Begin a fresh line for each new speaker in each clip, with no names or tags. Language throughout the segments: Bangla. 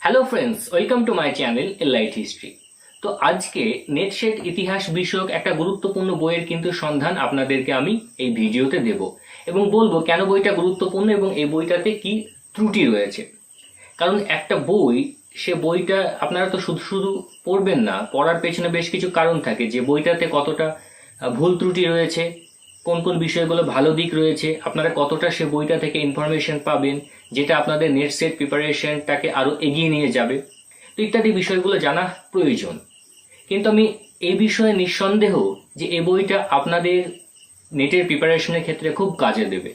Hello friends, welcome to my channel enlight history. তো আজকে নেটসেট ইতিহাস বিষয়ক একটা গুরুত্বপূর্ণ বইয়ের কিন্তু সন্ধান আপনাদেরকে আমি এই ভিডিওতে দেব এবং বলবো কেন বইটা গুরুত্বপূর্ণ এবং এই বইটাতে কি ত্রুটি রয়েছে। কারণ একটা বই, সে বইটা আপনারা তো শুধু শুধু পড়বেন না, পড়ার পেছনে বেশ কিছু কারণ থাকে যে বইটাতে কতটা ভুল ত্রুটি রয়েছে, কোন কোন বিষয়গুলো ভালো দিক রয়েছে, আপনারা কতটা সে বইটা থেকে ইনফরমেশন পাবেন যেটা আপনাদের নেট সেট প্রিপারেশনটাকে আরো এগিয়ে নিয়ে যাবে, তো ইত্যাদি বিষয়গুলো জানা প্রয়োজন। কিন্তু আমি এই বিষয়ে নিঃসন্দেহ যে এই বইটা আপনাদের নেটের প্রিপারেশনের ক্ষেত্রে খুব কাজে দেবে।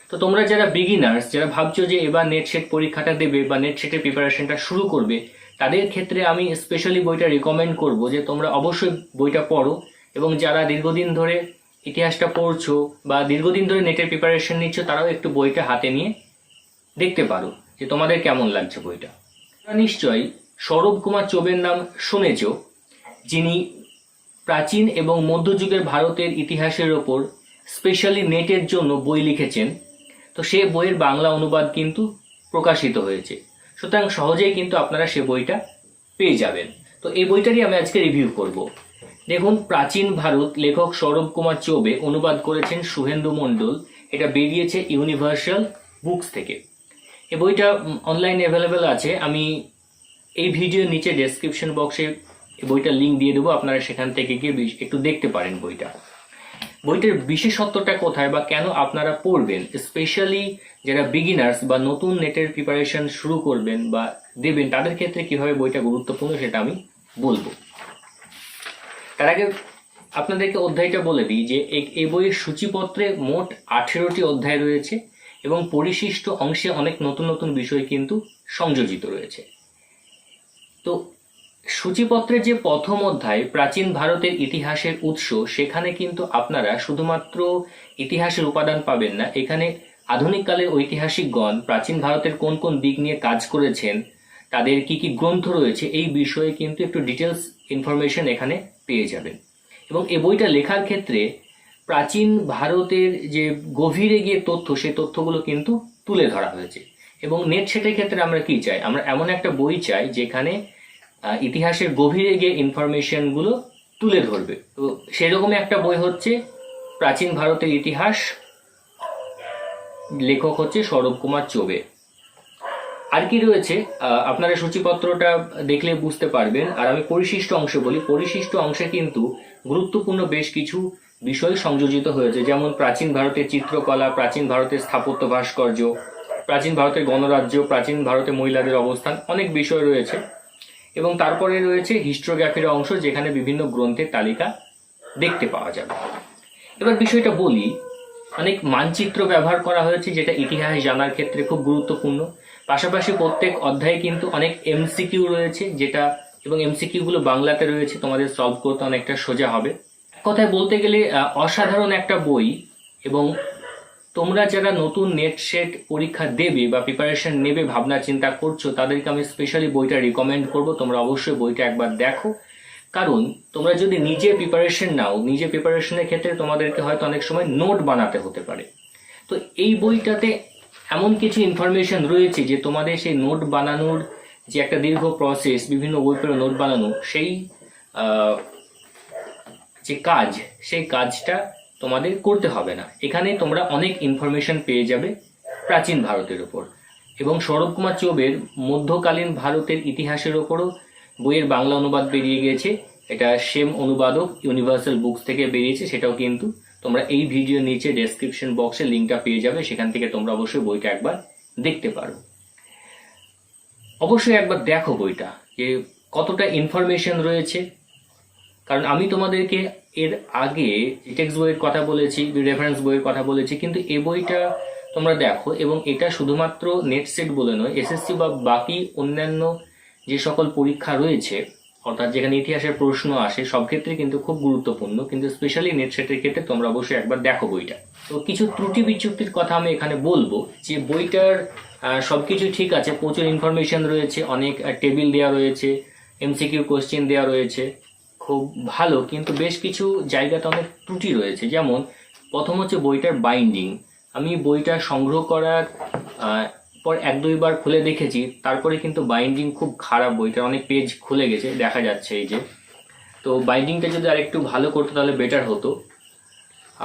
তো তোমরা যারা বিগিনার্স, যারা ভাবছো যে এবার নেট সেট পরীক্ষাটা দেবে বা নেট সেটের প্রিপারেশনটা শুরু করবে, তাদের ক্ষেত্রে আমি স্পেশালি বইটা রিকমেন্ড করব যে তোমরা অবশ্যই বইটা পড়ো। এবং যারা দীর্ঘদিন ধরে ইতিহাসটা পড়ছো বা দীর্ঘদিন ধরে নেটের প্রিপারেশন নিচ্ছ, তারাও একটু বইটা হাতে নিয়ে দেখতে পারো যে তোমাদের কেমন লাগছে বইটা। নিশ্চয়ই সৌরভ কুমার চৌবের নাম শুনেছ, যিনি প্রাচীন এবং মধ্যযুগের ভারতের ইতিহাসের ওপর স্পেশালি নেটের জন্য বই লিখেছেন। তো সে বইয়ের বাংলা অনুবাদ কিন্তু প্রকাশিত হয়েছে, সুতরাং সহজেই কিন্তু আপনারা সে বইটা পেয়ে যাবেন। তো এই বইটারই আমি আজকে রিভিউ করব। দেখুন, প্রাচীন ভারত, লেখক সৌরভ কুমার চৌবে, অনুবাদ করেছেন শুভেন্দু মণ্ডল। এটা বেরিয়েছে ইউনিভার্সাল বুকস থেকে। এই বইটা অনলাইনে অ্যাভেলেবেল আছে। আমি এই ভিডিওর নিচে ডেসক্রিপশন বক্সে বইটার লিঙ্ক দিয়ে দেবো, আপনারা সেখান থেকে গিয়ে একটু দেখতে পারেন বইটা। বইটার বিশেষত্বটা কোথায় বা কেন আপনারা পড়বেন, স্পেশালি যারা বিগিনার্স বা নতুন নেটের প্রিপারেশন শুরু করবেন বা দেবেন, তাদের ক্ষেত্রে কিভাবে বইটা গুরুত্বপূর্ণ সেটা আমি বলবো। তার আগে আপনাদেরকে অধ্যায়টা বলে দিই যে এই বইয়ের সূচিপত্রে মোট 18টি অধ্যায় রয়েছে এবং পরিশিষ্ট অংশে অনেক নতুন নতুন বিষয় কিন্তু সংযোজিত রয়েছে। তো সূচিপত্রের যে প্রথম অধ্যায়, প্রাচীন ভারতের ইতিহাসের উৎস, সেখানে কিন্তু আপনারা শুধুমাত্র ইতিহাসের উপাদান পাবেন না, এখানে আধুনিককালের ঐতিহাসিকগণ প্রাচীন ভারতের কোন কোন দিক নিয়ে কাজ করেছেন, তাদের কি কি গ্রন্থ রয়েছে, এই বিষয়ে কিন্তু একটু ডিটেলস ইনফরমেশন এখানে পেয়ে যাবেন। এবং এই বইটা লেখার ক্ষেত্রে প্রাচীন ভারতের যে গভীরে গিয়ে তথ্য, সেই তথ্যগুলো কিন্তু তুলে ধরা হয়েছে। এবং নেট সেটের ক্ষেত্রে আমরা কি চাই, আমরা এমন একটা বই চাই যেখানে ইতিহাসের গভীরে গিয়ে ইনফরমেশনগুলো তুলে ধরবে। তো সেরকমই একটা বই হচ্ছে প্রাচীন ভারতের ইতিহাস, লেখক হচ্ছে সৌরভ কুমার চৌবে। আর কি রয়েছে আপনারা সূচিপত্রটা দেখলে বুঝতে পারবেন। আর আমি পরিশিষ্ট অংশ বলি, পরিশিষ্ট অংশে কিন্তু গুরুত্বপূর্ণ বেশ কিছু বিষয় সংযোজিত হয়েছে, যেমন প্রাচীন ভারতের চিত্রকলা, প্রাচীন ভারতের স্থাপত্য ভাস্কর্য, প্রাচীন ভারতের গণরাজ্য, প্রাচীন ভারতে মহিলাদের অবস্থান, অনেক বিষয় রয়েছে। এবং তারপরে রয়েছে হিস্টোগ্রাফির অংশ, যেখানে বিভিন্ন গ্রন্থের তালিকা দেখতে পাওয়া যাবে। এবার বিষয়টা বলি, অনেক মানচিত্র ব্যবহার করা হয়েছে যেটা ইতিহাস জানার ক্ষেত্রে খুব গুরুত্বপূর্ণ। পাশাপাশি প্রত্যেক অধ্যায়ে কিন্তু অনেক এমসিকিউ রয়েছে, যেটা এবং এমসিকিউ গুলো বাংলাতে রয়েছে, তোমাদের সলভ করতে অনেকটা সোজা হবে। কথায় বলতে গেলে অসাধারণ একটা বই। এবং তোমরা যারা নতুন নেট সেট পরীক্ষা দেবে বা প্রিপারেশন নেবে ভাবনা চিন্তা করছো, তাদেরকে আমি স্পেশালি বইটা রিকমেন্ড করব, তোমরা অবশ্যই বইটা একবার দেখো। কারণ তোমরা যদি নিজে প্রিপারেশন নাও, নিজে প্রিপারেশনের ক্ষেত্রে তোমাদেরকে হয়তো অনেক সময় নোট বানাতে হতে পারে। তো এই বইটাতে এমন কিছু ইনফরমেশন রয়েছে যে তোমাদের সেই নোট বানানোর যে একটা দীর্ঘ প্রসেস, বিভিন্ন বই পড়ে নোট বানানো, সেই যে কাজ, সেই কাজটা তোমাদের করতে হবে না। এখানে তোমরা অনেক ইনফরমেশন পেয়ে যাবে প্রাচীন ভারতের উপর। এবং সৌরভ কুমার চৌবের মধ্যকালীন ভারতের ইতিহাসের ওপরও বইয়ের বাংলা অনুবাদ বেরিয়ে গিয়েছে। এটা সেম অনুবাদক ইউনিভার্সাল বুকস থেকে বেরিয়েছে, সেটাও কিন্তু তোমরা এই ভিডিও নিচে ডেসক্রিপশন বক্সে লিঙ্কটা পেয়ে যাবে, সেখান থেকে তোমরা অবশ্যই বইটা একবার দেখতে পারো। অবশ্যই একবার দেখো বইটা যে কতটা ইনফরমেশন রয়েছে। কারণ আমি তোমাদেরকে এর আগে টেক্সট বইয়ের কথা বলেছি, রেফারেন্স বইয়ের কথা বলেছি, কিন্তু এই বইটা তোমরা দেখো। এবং এটা শুধুমাত্র নেট সেট বলে নয়, এসএসসি বা বাকি অন্যান্য যে সকল পরীক্ষা রয়েছে, অর্থাৎ যেখানে ইতিহাসের প্রশ্ন আসে, সব ক্ষেত্রে কিন্তু খুব গুরুত্বপূর্ণ। কিন্তু স্পেশালি নেট সেটের ক্ষেত্রে তোমরা অবশ্যই একবার দেখো বইটা। তো কিছু ত্রুটি বিচ্যুতির কথা আমি এখানে বলবো, যে বইটার সবকিছু ঠিক আছে, প্রচুর ইনফরমেশন রয়েছে, অনেক টেবিল দেওয়া রয়েছে, এমসিকিউ কোশ্চেন দেওয়া রয়েছে, খুব ভালো। কিন্তু বেশ কিছু জায়গাতে অনেক ত্রুটি রয়েছে। যেমন প্রথম হচ্ছে বইটার বাইন্ডিং। আমি বইটা সংগ্রহ করার পর এক দুইবার খুলে দেখেছি, তারপরে কিন্তু বাইন্ডিং খুব খারাপ, বইটার অনেক পেজ খুলে গেছে, দেখা যাচ্ছে এই যে। তো বাইন্ডিংটা যদি আর একটু ভালো করতো তাহলে বেটার হতো।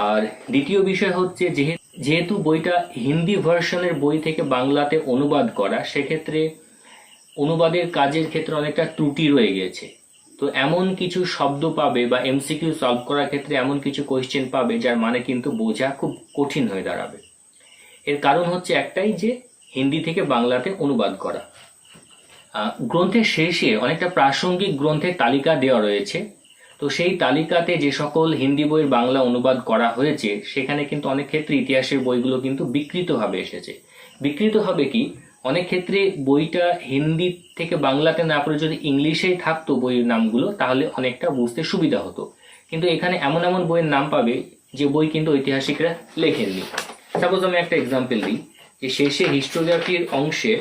আর দ্বিতীয় বিষয় হচ্ছে, যেহেতু বইটা হিন্দি ভার্সনের বই থেকে বাংলাতে অনুবাদ করা, সেক্ষেত্রে অনুবাদের কাজের ক্ষেত্রে অনেকটা ত্রুটি রয়ে গেছে। তো এমন কিছু শব্দ পাবে বা এমসিকিউ সলভ করার ক্ষেত্রে এমন কিছু কোয়েশ্চেন পাবে যার মানে কিন্তু বোঝা খুব কঠিন হয়ে দাঁড়াবে। এর কারণ হচ্ছে একটাই, যে হিন্দি থেকে বাংলাতে অনুবাদ করা। গ্রন্থের শেষে অনেকটা প্রাসঙ্গিক গ্রন্থের তালিকা দেওয়া রয়েছে। তো সেই তালিকাতে যে সকল হিন্দি বইয়ের বাংলা অনুবাদ করা হয়েছে, সেখানে কিন্তু অনেক ক্ষেত্রে ইতিহাসের বইগুলো কিন্তু বিকৃতভাবে এসেছে। বিকৃত হবে কি, অনেক ক্ষেত্রে বইটা হিন্দি থেকে বাংলাতে না পড়ে যদি ইংলিশেই থাকতো বইয়ের নামগুলো, তাহলে অনেকটা বুঝতে সুবিধা হতো। কিন্তু এখানে এমন এমন বইয়ের নাম পাবে যে বই কিন্তু ঐতিহাসিকরা লেখেননি। সাপোজ আমি একটা এক্সাম্পল দিই, যে শেষে হিস্টোগ্রাফির অংশে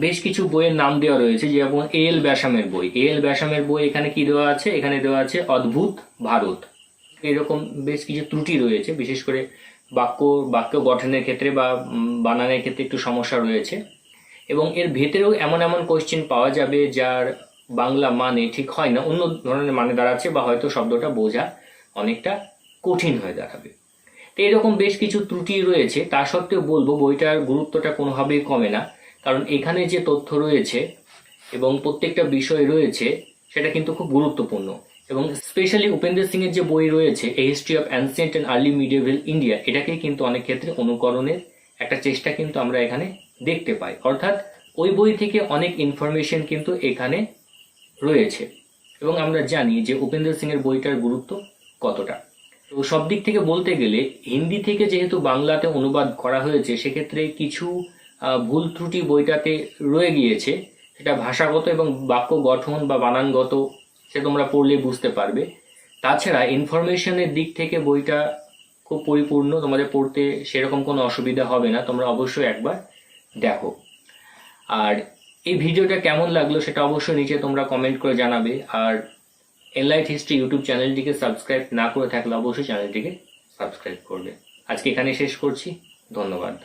বেশ কিছু বইয়ের নাম দেওয়া রয়েছে, যেমন এল ব্যাসামের বই। এল ব্যাসামের বই এখানে কি দেওয়া আছে, এখানে দেওয়া আছে অদ্ভুত ভারত। এরকম বেশ কিছু ত্রুটি রয়েছে, বিশেষ করে বাক্য গঠনের ক্ষেত্রে বা বানানের ক্ষেত্রে একটু সমস্যা রয়েছে। এবং এর ভেতরেও এমন এমন কোয়েশ্চেন পাওয়া যাবে যার বাংলা মানে ঠিক হয় না, অন্য ধরনের মানে দাঁড়াচ্ছে, বা হয়তো শব্দটা বোঝা অনেকটা কঠিন হয়ে দাঁড়াবে। তো এরকম বেশ কিছু ত্রুটি রয়েছে। তা সত্ত্বেও বলবো বইটার গুরুত্বটা কোনোভাবেই কমে না, কারণ এখানে যে তথ্য রয়েছে এবং প্রত্যেকটা বিষয় রয়েছে সেটা কিন্তু খুব গুরুত্বপূর্ণ। এবং স্পেশালি উপেন্দ্র সিং এর যে বই রয়েছে, a history of ancient and early medieval India, এটাকে কিন্তু অনেক ক্ষেত্রে অনুকরণের একটা চেষ্টা কিন্তু আমরা এখানে দেখতে পাই। অর্থাৎ ওই বই থেকে অনেক ইনফরমেশন কিন্তু এখানে রয়েছে, এবং আমরা জানি যে উপেন্দ্র সিং এর বইটার গুরুত্ব কতটা। তো সব দিক থেকে বলতে গেলে হিন্দি থেকে যেহেতু বাংলাতে অনুবাদ করা হয়েছে, সেক্ষেত্রে কিছু ভুল ত্রুটি বইটাতে রয়ে গিয়েছে। সেটা ভাষাগত এবং বাক্য গঠন বা বানানগত, সে তোমরা পড়লে বুঝতে পারবে। তাছাড়া ইনফরমেশনের দিক থেকে বইটা খুব পরিপূর্ণ, তোমাদের পড়তে সেরকম কোনো অসুবিধা হবে না। তোমরা অবশ্যই একবার দেখো। আর এই ভিডিওটা কেমন লাগলো সেটা অবশ্যই নিচে তোমরা কমেন্ট করে জানাবে। আর এনলাইট হিস্ট্রি ইউটিউব চ্যানেলটিকে সাবস্ক্রাইব না করে থাকলে অবশ্যই চ্যানেলটিকে সাবস্ক্রাইব করবে। আজকে এখানে শেষ করছি, ধন্যবাদ।